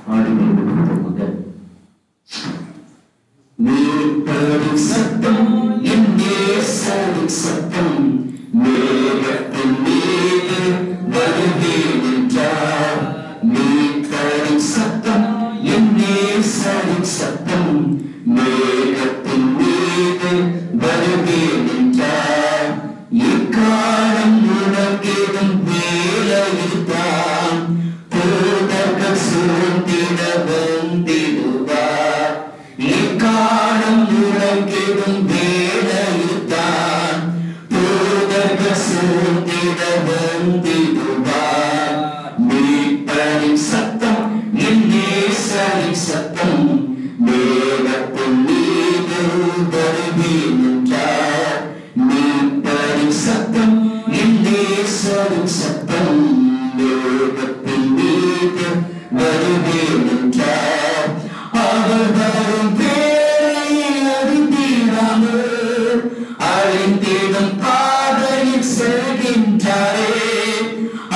ஆடிக்கொண்டிருக்கிறோம். மீட்பரின் சத்தம் என் நேசரின் சத்தம் மேகத்தின் மீது வருவேன் என்றார். மீட்பரின் சத்தம் என் நேசரின் சத்தம் மேகத்தின் மீது வருவேன் என்றார். இக்காலம் உலகிடும் வேலையில்தான் தூதர்கள் சூழ்ந்திட வந்திடுவார். இக்காலம் உலகிடும் வேலையில்தான் தூதர்கள் சூழ்ந்திட வந்திடுவார். மீட்பரின் சத்தம் என் நேசரின் சத்தம் மேகத்தின் மீது வருவேன் என்றார். மீட்பரின் சத்தம் என் நேசரின் சத்தம் மேகத்தின் மீது வருவேன் என்றார். அவர் வரும் வேளையை அறிந்திடாமல் அழிந்திடும் பாதையில் செல்கின்றாரே.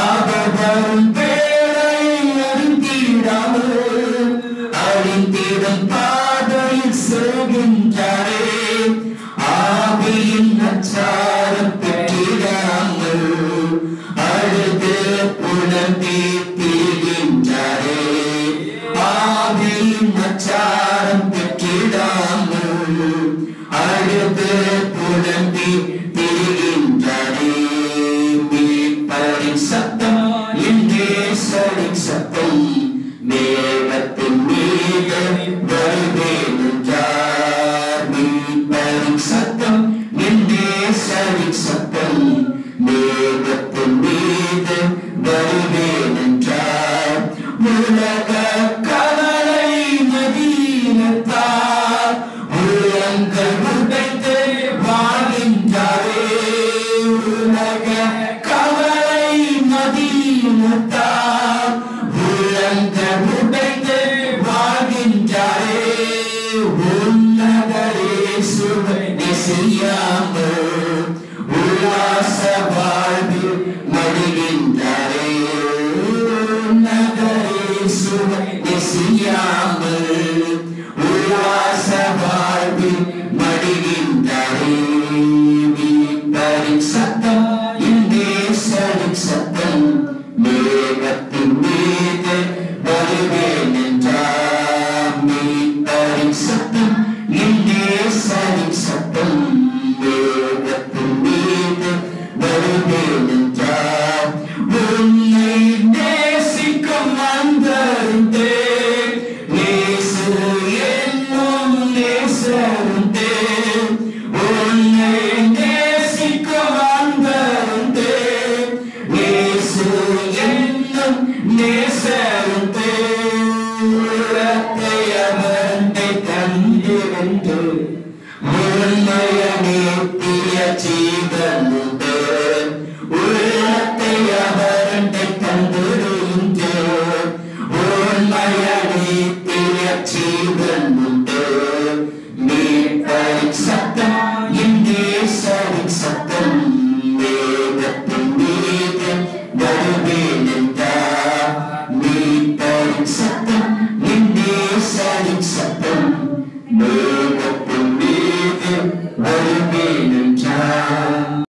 அவர் வரும் வேளையை அறிந்திடாமல் அழிந்திடும் பாதையில் செல்கின்றாரே. ஆவியின் அச்சாரம் பெற்றிடாமல் அழுது புலம்பி திரிகின்றாரே. ஆவியின் அச்சாரம் பெற்றிடாமல் அழுது புலம்பி திரிகின்றாரே. மீட்பரின் சத்தம் என் நேசரின் சத்தம் மேகத்தின் மீது வருவேன் என்றார். மீட்பரின் சத்தம் என் நேசரின் சத்தம் மேகத்தின் மீது வருவேன் என்றார். உலக கவலை மதீனத்தார் உள்ளங்கள் உடைத்து வாழ்கின்றாரே. உலக கவலை மதீனத்தார் உள்ளங்கள் உடைத்து வாழ்கின்றாரே. உன்னதரே சுவை நெசியாமல் உல்லாச வாழ்வில் மடிகின்றாரே. உன்னதரே சுவை நெசியாமல் உல்லாச வாழ்வில் மடிகின்றாரே. மீட்பரின் சத்தம் என் நேசரின் சத்தம் மேகத்தின் மீது வருவேன் என்றார். மீட்பரின் சத்தம் என் நேசரின் சத்தம் மேகத்தின் மீது வருவேன் என்றார். உன்னை நேசிக்கும் அன்பருந்தே நேசு என்னும் நேசருந்தே. உன்னை நேசிக்கும் அன்பருந்தே நேசு என்னும் நேச